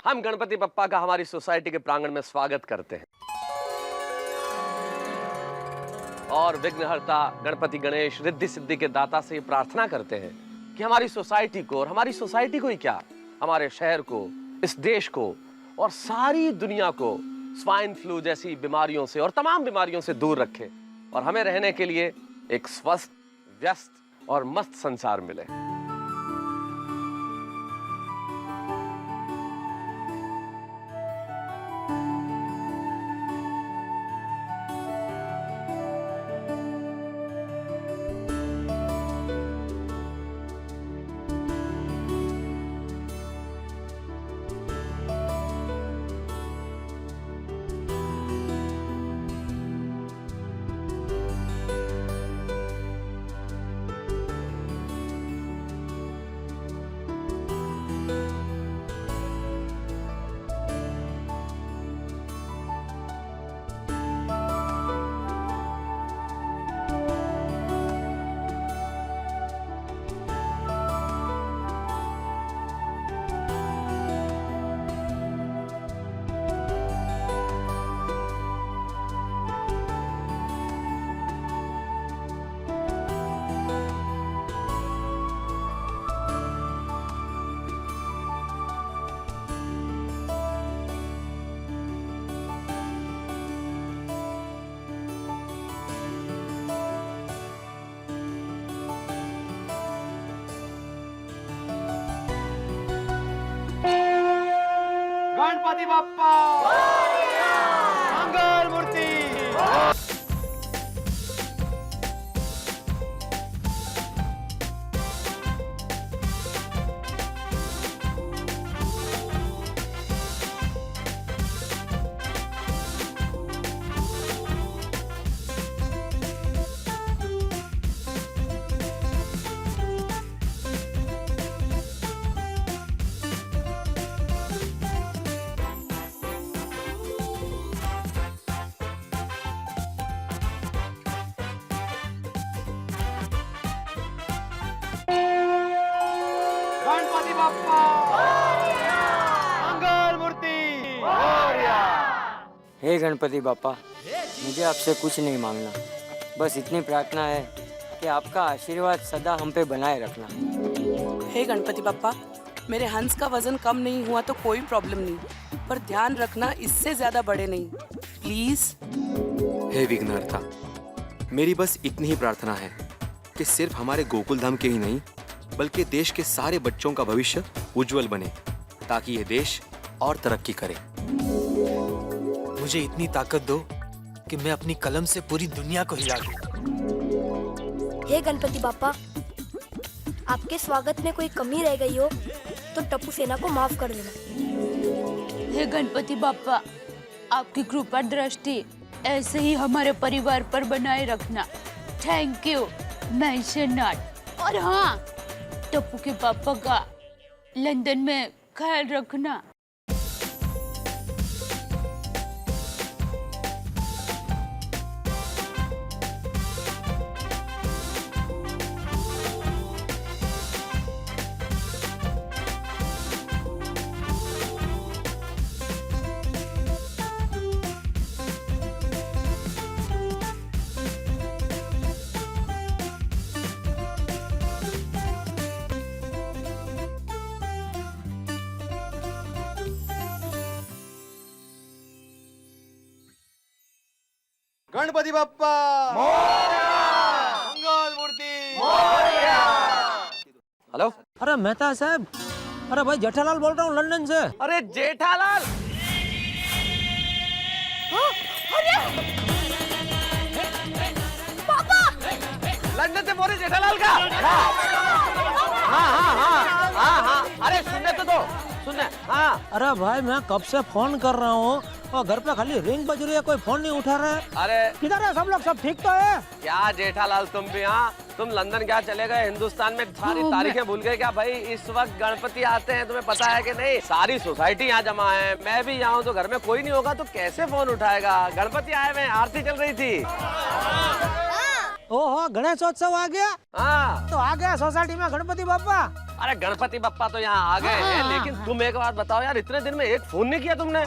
हम गणपति बप्पा का हमारी सोसाइटी के प्रांगण में स्वागत करते हैं और विघ्नहर्ता गणपति गणेश रिद्धि सिद्धि के दाता से प्रार्थना करते हैं कि हमारी सोसाइटी को, और हमारी सोसाइटी को ही क्या, हमारे शहर को, इस देश को और सारी दुनिया को स्वाइन फ्लू जैसी बीमारियों से और तमाम बीमारियों से दूर रखे और हमें रहने के लिए एक स्वस्थ, व्यस्त और मस्त संसार मिले। गणपति बाप्पा मंगल मूर्ति। गणपति बाप्पा मंगल मूर्ति। हे गणपति बाप्पा, मुझे आपसे कुछ नहीं मांगना, बस इतनी प्रार्थना है कि आपका आशीर्वाद सदा हम पे बनाए रखना। हे गणपति बाप्पा, मेरे हंस का वजन कम नहीं हुआ तो कोई प्रॉब्लम नहीं, पर ध्यान रखना इससे ज्यादा बड़े नहीं, प्लीज। हे विघ्नहर्ता, मेरी बस इतनी ही प्रार्थना है कि सिर्फ हमारे गोकुल धाम के ही नहीं बल्कि देश के सारे बच्चों का भविष्य उज्जवल बने, ताकि ये देश और तरक्की करे। मुझे इतनी ताकत दो कि मैं अपनी कलम से पूरी दुनिया को हिला दूं। हे गणपति बाप्पा, आपके स्वागत में कोई कमी रह गई हो तो टप्पू सेना को माफ कर देना। हे गणपति बाप्पा, आपकी कृपा दृष्टि ऐसे ही हमारे परिवार पर बनाए रखना। थैंक यू मैशनाथ। और हाँ, टप्पू के पापा का लंदन में ख्याल रखना। गणपति बाप्पा मंगल मूर्ति। हेलो, अरे मेहता साहब, अरे भाई जेठालाल बोल रहा हूँ लंदन से। अरे जेठालाल, पापा, लंदन से बोले जेठालाल का। हाँ, अरे सुनने तो दो, सुनने। हाँ, अरे भाई मैं कब से फोन कर रहा हूँ और घर पे खाली रिंग बज रही है, कोई फोन नहीं उठा रहा है। अरे किधर है सब लोग, सब ठीक तो है? क्या जेठालाल तुम भी, हाँ तुम लंदन क्या चले गए, हिंदुस्तान में सारी तारीखें भूल गए क्या भाई? इस वक्त गणपति आते हैं, तुम्हें पता है कि नहीं? सारी सोसाइटी यहाँ जमा है, मैं भी यहाँ हूँ, तो घर में कोई नहीं होगा तो कैसे फोन उठाएगा? गणपति आए हुए, आरती चल रही थी। ओहो, गणेशोत्सव आ गया। हाँ, तो आ गया सोसाइटी में गणपति बाप्पा। अरे गणपति बप्पा तो यहाँ आ गए हैं, लेकिन तुम एक बात बताओ यार, इतने दिन में एक फोन नहीं किया तुमने?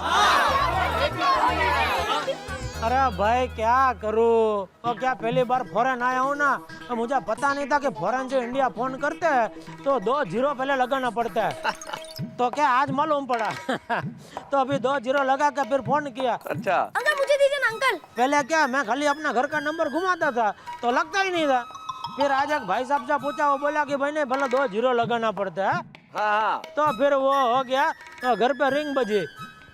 अरे भाई क्या करूँ, और क्या पहली बार फॉरेन आया हूँ ना, तो मुझे पता नहीं था कि फॉरेन से इंडिया फोन करते हैं तो 2 0 पहले लगाना पड़ता है। तो क्या आज मालूम पड़ा। तो अभी 2 0 लगा के फिर फोन किया। अच्छा अंकल मुझे दीजिए ना अंकल। पहले क्या मैं खाली अपना घर का नंबर घुमाता था तो लगता ही नहीं था। फिर आज एक भाई साहब से पूछा, वो बोला कि भाई नहीं, भले 2 0 लगाना पड़ता है। हाँ, तो फिर वो हो गया, तो घर पे रिंग बजी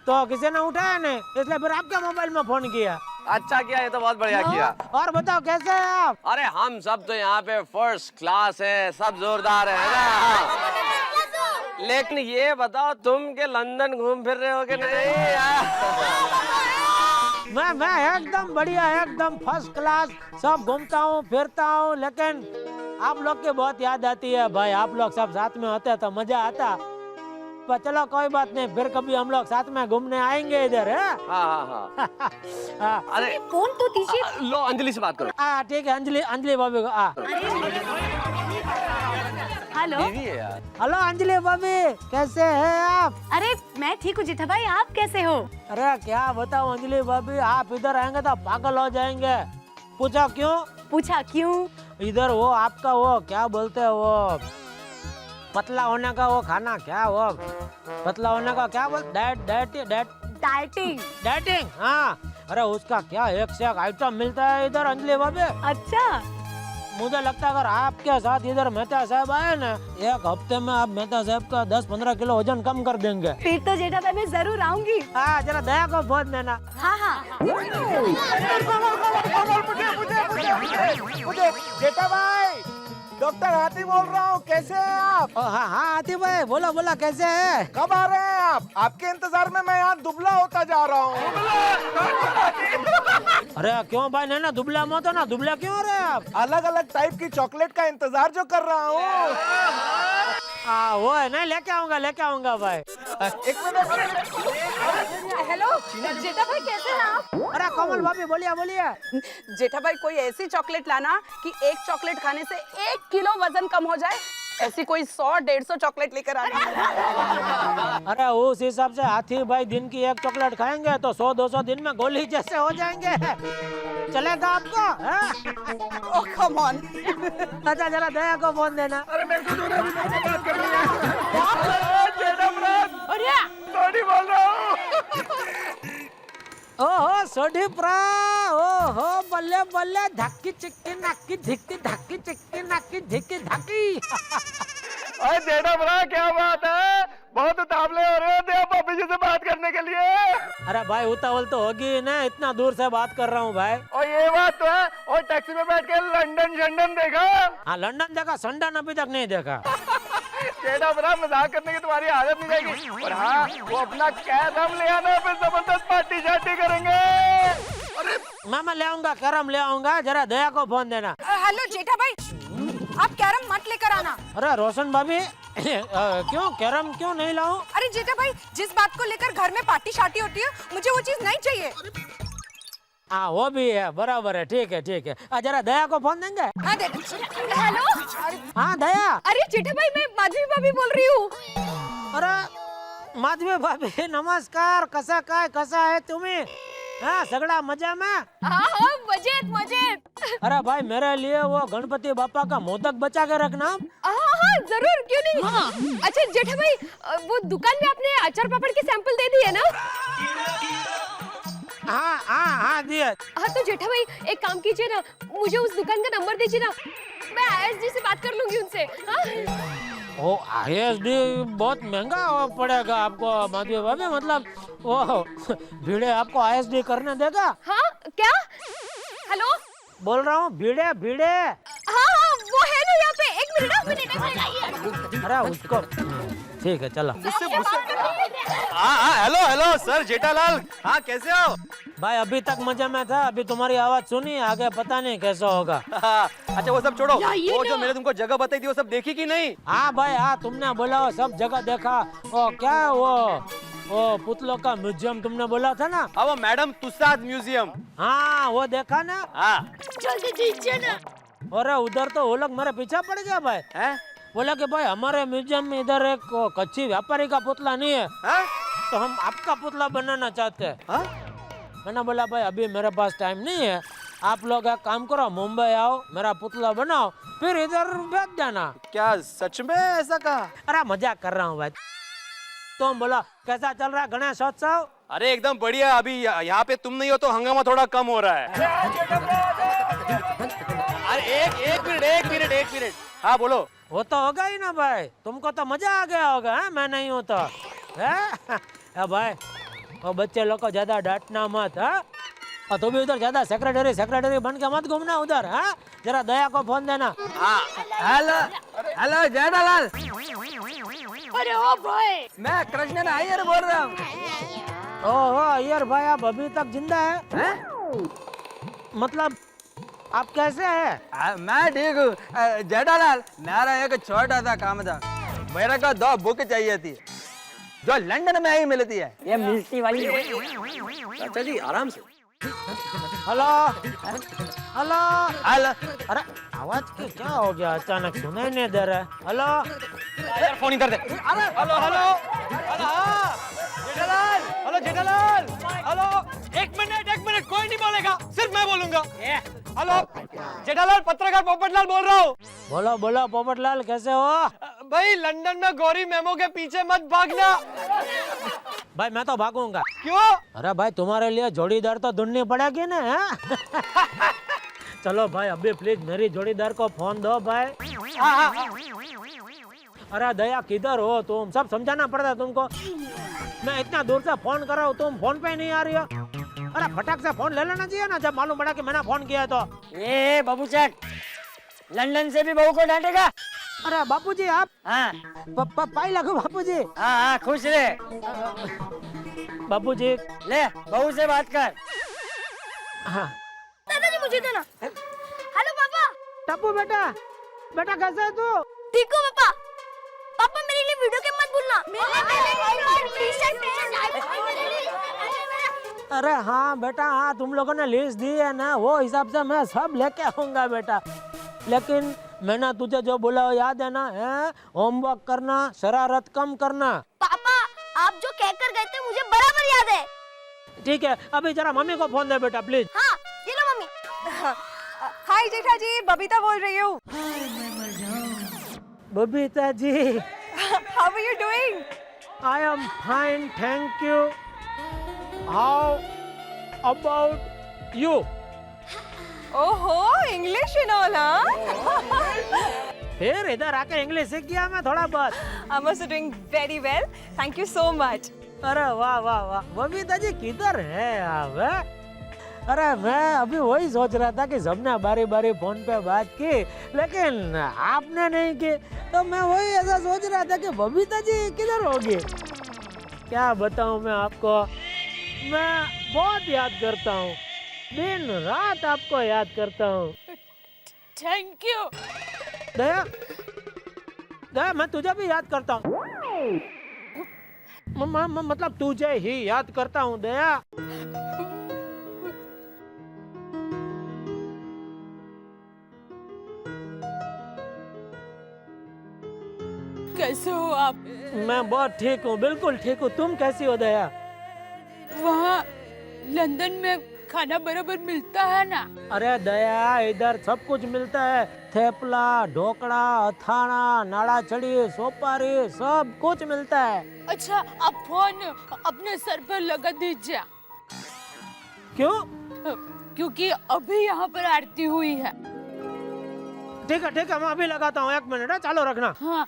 तो किसी ने उठाया नहीं, इसलिए फिर आपके मोबाइल में फोन किया। अच्छा किया, ये तो बहुत बढ़िया किया। और बताओ कैसे हैं आप? अरे हम सब तो यहाँ पे फर्स्ट क्लास है, सब जोरदार है ना। लेकिन ये बताओ तुम के लंदन घूम फिर रहे हो कि नहीं यार? मैं एकदम बढ़िया, एकदम फर्स्ट क्लास, सब घूमता हूँ फिरता हूँ, लेकिन आप लोग की बहुत याद आती है भाई। आप लोग सब साथ में होते तो मजा आता। पर चलो कोई बात नहीं, फिर कभी हम लोग साथ में घूमने आएंगे इधर है। हाँ। अरे फोन तो दीजिए। लो अंजलि से बात करो। ठीक है, अंजलि भाभी को। हेलो यार। हेलो अंजलि भाभी, कैसे हैं आप? अरे मैं ठीक हूँ जेठा भाई, आप कैसे हो? अरे क्या बताऊं अंजलि भाभी, आप इधर आएंगे तो पागल हो जाएंगे। पूछा क्यों? पूछा क्यों? इधर वो आपका वो क्या बोलते हैं, वो पतला होने का वो खाना, क्या वो पतला होने का क्या बोलते, डाइटिंग। हाँ, अरे उसका क्या एक से एक आइटम मिलता है इधर अंजलि भाभी। अच्छा, मुझे लगता है अगर आपके साथ इधर मेहता साहब आए ना, एक हफ्ते में आप मेहता साहब का 10-15 किलो वजन कम कर देंगे। फिर तो जेठा भाई मैं जरूर आऊंगी। हाँ, जरा दया को फोन देना। हाँ हाँ। मुझे जेठा भाई, डॉक्टर हाथी बोल रहा हूँ, कैसे हैं आप? हाँ हाँ हाथी भाई, बोला बोला कैसे है? कब आ रहे हैं आप? आपके इंतजार में मैं यहाँ दुबला होता जा रहा हूँ। अरे क्यों भाई, नहीं ना दुबला मत हो ना, दुबला क्यों हो रहे हैं आप? अलग अलग टाइप की चॉकलेट का इंतजार जो कर रहा हूँ। हाँ वो है, नहीं लेके आऊंगा भाई। एक मिनट। हेलो जेठा भाई, कैसे हैं आप? अरे कमल भाभी, बोलिए। जेठा भाई, कोई ऐसी चॉकलेट लाना कि एक चॉकलेट खाने से 1 किलो वजन कम हो जाए। ऐसी कोई 100-150 चॉकलेट लेकर आना। अरे उस हिसाब से हाथी भाई दिन की एक चॉकलेट खाएंगे तो 100-200 दिन में गोली जैसे हो जाएंगे। चलेगा आपको? ओह कम ऑन। अच्छा जरा दया को फोन देना। अरे मेरे को बात करनी है। सॉरी बोल रहा हूँ। ओहो सोडी प्रा, ओहो बल्ले बल्ले, धक्की चिक्की नक्की धिक्की, धक्की चिक्की नक्की धिक्की धक्की। अरे जेठा भरा, क्या बात है? बहुत उतावले हो रहे हो देव भाभी जी से बात करने के लिए। अरे भाई उतावल तो होगी ना, इतना दूर से बात कर रहा हूँ भाई। और ये बात तो है। और टैक्सी में बैठ के लंदन देखा? हाँ लंदन देखा, संडन अभी तक नहीं देखा। जेठा भरा, मजाक करने की तुम्हारी आदत नहीं जाएगी। और हाँ, वो अपना कैद हम ले आना, फिर जबरदस्त पार्टी शार्टी करेंगे। अरे मैं ले आऊंगा, कैरम ले आऊंगा, जरा दया को फोन देना। हेलो जेठा भाई, आप कैरम मत लेकर आना। अरे रोशन भाभी क्यों कैरम क्यों नहीं लाऊं? अरे जेठा भाई, जिस बात को लेकर घर में पार्टी शार्टी होती है, मुझे वो चीज नहीं चाहिए। हाँ वो भी है, बराबर है, ठीक है। जरा दया को फोन देंगे। हेलो। हाँ दया। अरे जेठा भाई, मैं माधवी भाभी बोल रही हूँ। अरे माधवी भाभी नमस्कार, कसा है तुम्ही? हाँ सगळा मजा में? हाँ मजेत। अरे भाई मेरे लिए वो गणपति बापा का मोदक बचा के रखना। हाँ जरूर, क्यों नहीं। अच्छा जेठा भाई, वो दुकान में आपने अचार पापड़ के सैंपल दे दिए ना? हाँ दिए। हाँ तो जेठा भाई एक काम कीजिए ना, मुझे उस दुकान का नंबर दीजिए ना, मैं ISD से बात कर लूंगी उनसे। वो ISD बहुत महंगा पड़ेगा आपको माधवी भाभी, मतलब वो भिड़े आपको ISD करने देगा? हाँ क्या? हेलो बोल रहा हूँ, भिड़े। हाँ वो है ना यहाँ पे, एक मिनट। अरे उसको ठीक है चलो। हाँ हेलो सर जेठालाल, हाँ कैसे हो? भाई अभी तक मजे में था, अभी तुम्हारी आवाज सुनी, आगे पता नहीं कैसा होगा। अच्छा वो सब छोड़ो, वो जो मैंने तुमको जगह बताई थी वो सब देखी कि नहीं? हाँ भाई हाँ, तुमने बोला वो सब जगह देखा। वो क्या वो पुतलों का म्यूजियम तुमने बोला था ना? हाँ वो मैडम तुसाद म्यूजियम। हाँ वो देखा ना? हाँ जल्दी दीजिए ना। अरे उधर तो वो लोग मेरे पीछे पड़ गया भाई। बोला कि भाई हमारे म्यूजियम में इधर एक कच्ची व्यापारी का पुतला नहीं है, तो हम आपका पुतला बनाना चाहते हैं। मैंने बोला भाई अभी मेरे पास टाइम नहीं है, आप लोग एक काम करो, मुंबई आओ, मेरा पुतला बनाओ, फिर इधर भेज देना। क्या सच में ऐसा कहा? अरे मजाक कर रहा हूँ भाई। तुम बोला कैसा चल रहा है गणेशोत्सव? अरे एकदम बढ़िया, अभी यहाँ पे तुम नहीं हो तो हंगामा थोड़ा कम हो रहा है। अरे एक मिनट। हाँ बोलो। वो तो होगा ही ना भाई, तुमको तो मजा आ गया होगा। है? मैं नहीं हूँ तो है भाई, वो बच्चे लोग को ज्यादा डांटना मत। है और तू भी उधर ज्यादा सेक्रेटरी बन के मत घूमना उधर। है जरा दया को फोन देना। हेलो जेठालाल। अरे ओ भाई, मैं कृष्णन अय्यर बोल रहा हूँ। ओहो अय्यर भाई, आप अभी तक जिंदा है? मतलब आप कैसे हैं? मैं ठीक हूँ जेठालाल। मेरा एक छोटा सा काम था, मेरे को 2 बुक चाहिए थी जो लंदन में ही मिलती है। ये मिलती वाली। अच्छा जी आराम से। हेलो। अरे आवाज की क्या हो गया, अचानक सुनाई नहीं दे रहा है। हेलो फोन इधर दे। जेठालाल, हेलो। एक मिनट, कोई नहीं बोलेगा, सिर्फ मैं बोलूंगा। हेलो जेठालाल, पत्रकार पोपटलाल बोल रहा हूँ। बोलो पोपटलाल, कैसे हो? भाई लंदन में गौरी मेमो के पीछे मत भागना। भाई मैं तो भागूंगा। क्यों? अरे भाई तुम्हारे लिए जोड़ीदार तो ढूंढनी पड़ेगी ना। चलो भाई अभी प्लीज मेरी जोड़ीदार को फोन दो भाई। अरे दया किधर हो तुम? सब समझाना पड़ता है तुमको। मैं इतना दूर से फोन कर रहा हूँ, तुम फोन पे ही नहीं आ रही हो। अरे फटाक से फोन ले लेना चाहिए ना जब मालूम पड़ा कि मैंने फोन किया है तो। ए बाबू चक, लंदन से भी बहू को डांटेगा? अरे बापूजी आप? हाँ। पाई लगो बापूजी। हाँ खुश रहे। बापूजी ले बहू से बात कर। हाँ दादाजी मुझे देना। हेलो पापा। टप्पू बेटा, बेटा कैसे है तू? ठीक हो पापा? पापा मेरे लिए वीडियो गेम मत भूलना। अरे हाँ बेटा, हाँ तुम लोगों ने लिस्ट दी है ना, वो हिसाब से मैं सब लेके आऊंगा बेटा। लेकिन मैंने तुझे जो बोला वो याद है ना? होमवर्क करना, शरारत कम करना। पापा आप जो कहकर गए थे मुझे बराबर याद है। ठीक है, अभी जरा मम्मी को फोन दे बेटा प्लीज। हाँ ये लो मम्मी। हाय जेठा जी, बबीता बोल रही हूँ। Babita ji, how are you doing? I am fine thank you. How about you? ओहो इंग्लिश एंड ऑल हाँ? फिर इधर आके इंग्लिश सीख गया मैं थोड़ा बहुत। I am also doing very well, thank you so much. अरे वाह वाह वाह, बबीता जी किधर है आप? अरे मैं अभी वही सोच रहा था कि सबने बारी बारी फोन पे बात की लेकिन आपने नहीं की, तो मैं वही ऐसा सोच रहा था कि बबीता जी किधर होगी। क्या बताऊं मैं आपको, मैं बहुत याद करता हूँ, दिन रात आपको याद करता हूँ। Thank you. दया, दया मैं तुझे भी याद करता हूँ। मतलब तुझे ही याद करता हूँ दया। कैसे हो आप? मैं बहुत ठीक हूँ, बिल्कुल ठीक हूँ। तुम कैसी हो दया? वहाँ लंदन में खाना बराबर मिलता है ना? अरे दया इधर सब कुछ मिलता है, थेपला, ढोकड़ा, अथाना, नाड़ा छड़ी, सोपारी, सब कुछ मिलता है। अच्छा आप फोन अपने सर पर लगा दीजिए। क्यों? क्योंकि अभी यहाँ पर आरती हुई है। ठीक है मैं अभी लगाता हूँ, 1 मिनट है, चालू रखना। हाँ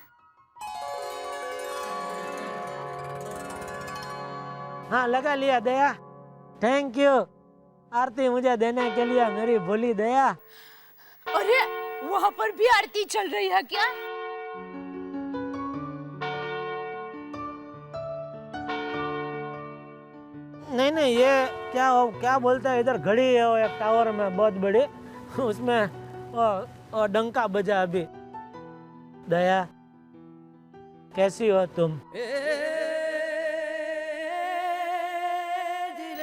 हाँ लगा लिया दया, थैंक यू। आरती मुझे देने के लिए मेरी भोली दया। अरे वहाँ पर भी आरती चल रही है क्या? नहीं ये क्या बोलते हैं, इधर घड़ी है वो एक टावर में बहुत बड़ी, उसमें वो डंका बजा अभी। दया कैसी हो तुम?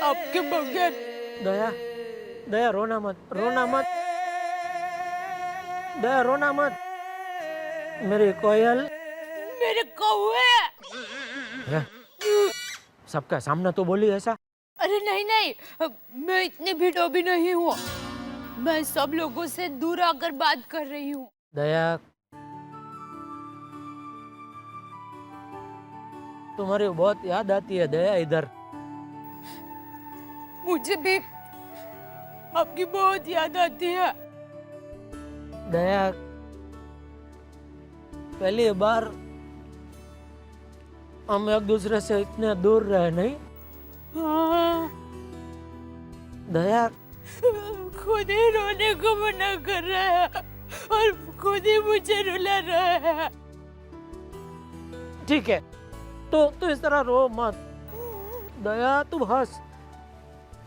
आपके बगैर। दया रोना मत, दया रोना मत मेरी कोयल। मेरे कौवे। सबका सामना तो बोली ऐसा। अरे नहीं, मैं इतनी भी डोबी नहीं हूँ, मैं सब लोगों से दूर आकर बात कर रही हूँ। दया तुम्हारी बहुत याद आती है दया इधर। मुझे भी आपकी बहुत याद आती है। दया पहली बार हम एक दूसरे से इतने दूर रहे नहीं? हाँ। दया खुद ही रोने को मना कर रहा है और खुद ही मुझे रुला रहा है। ठीक है तो इस तरह रो मत दया, तू हंस,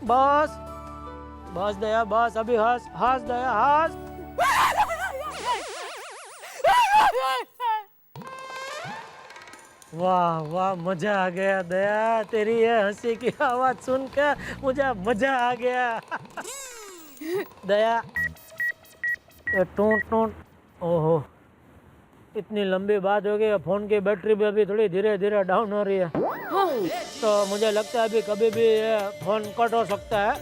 बस दया, बस अभी हंस दया, हंस। वाह मजा आ गया दया, तेरी ये हंसी की आवाज सुन के मुझे मजा आ गया। दया टूट ओहो इतनी लंबी बात हो गई, फोन की बैटरी भी अभी थोड़ी धीरे धीरे डाउन हो रही है। तो मुझे लगता है अभी कभी भी ये फोन कट हो सकता है।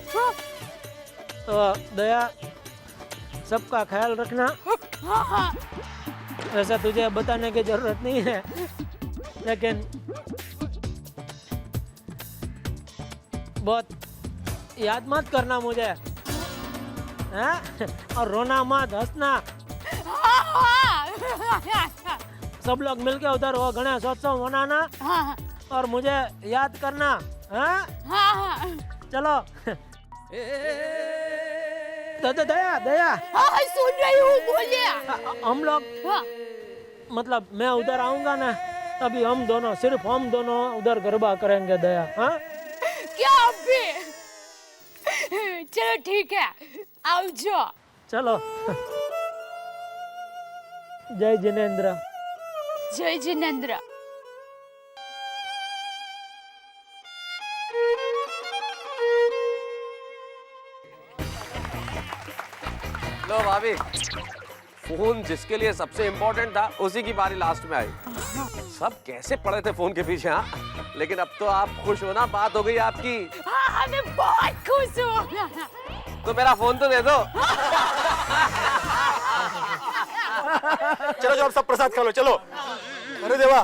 तो दया सबका ख्याल रखना। वैसा तुझे बताने की जरूरत नहीं है, लेकिन बहुत याद मत करना मुझे। हैं? और रोना मत, हंसना। सब लोग मिलके उधर वो गणेशोत्सव मनाना और मुझे याद करना। हाँ? चलो। दया दया। सुन रही हूँ, बोलिए। हम लोग मतलब मैं उधर आऊंगा ना, तभी हम दोनों, सिर्फ हम दोनों उधर गरबा करेंगे दया। हाँ? क्या अभी? चलो ठीक है, आओ जो। चलो। जय जिनेंद्र। जय जिनेंद्र। लो भाभी, फोन जिसके लिए सबसे इम्पोर्टेंट था उसी की बारी लास्ट में आई। सब कैसे पड़े थे फोन के पीछे। हाँ, लेकिन अब तो आप खुश हो ना, बात हो गई आपकी। हाँ, मैं बहुत खुश हूँ। तो मेरा फोन तो दे दो। चलो जो आप सब प्रसाद खा लो, चलो। अरे देवा,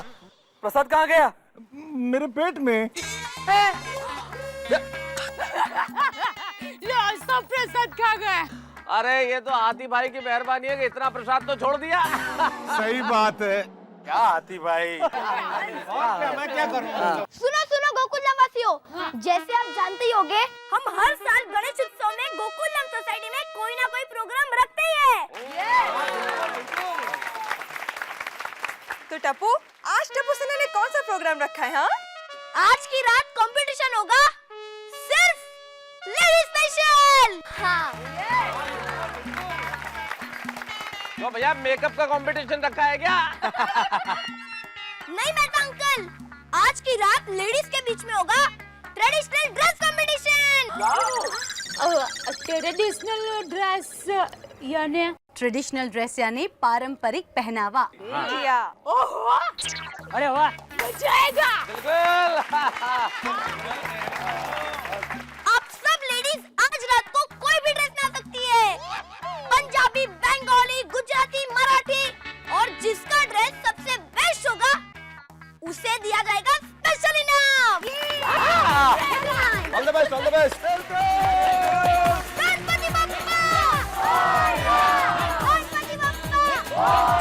प्रसाद कहाँ गया? मेरे पेट में। लो, सब प्रसाद खा गए। अरे ये तो हाथी भाई की मेहरबानी है कि इतना प्रसाद तो छोड़ दिया। सही बात है। क्या हाथी भाई? और क्या, मैं क्या करूं? सुनो गोकुलम वासियों, जैसे आप जानते ही होंगे, हम हर साल गणेश उत्सव में गोकुलम सोसाइटी में कोई ना कोई प्रोग्राम रखते ही हैं। तो टप्पू, आज टप्पू सेना ने कौन सा प्रोग्राम रखा है? हाँ? आज की रात कंपटीशन होगा, सिर्फ लेडीज स्पेशल। हाँ। तो भैया मेकअप का कंपटीशन रखा है क्या? नहीं मेहता अंकल, आज की रात लेडीज के बीच में होगा traditional dress competition. Traditional dress यानी? ट्रेडिशनल ड्रेस यानी पारंपरिक पहनावा। ओहो, अरे वाह, मजा आएगा। बिल्कुल। आप सब लेडीज आज रात को कोई भी ड्रेस में आ सकती है, पंजाबी, बंगाली, गुजराती, मराठी, और जिसका ड्रेस सबसे बेस्ट होगा उसे दिया जाएगा स्पेशल इनाम। All the best, all the best. Ganpati Bappa! Ganpati Bappa!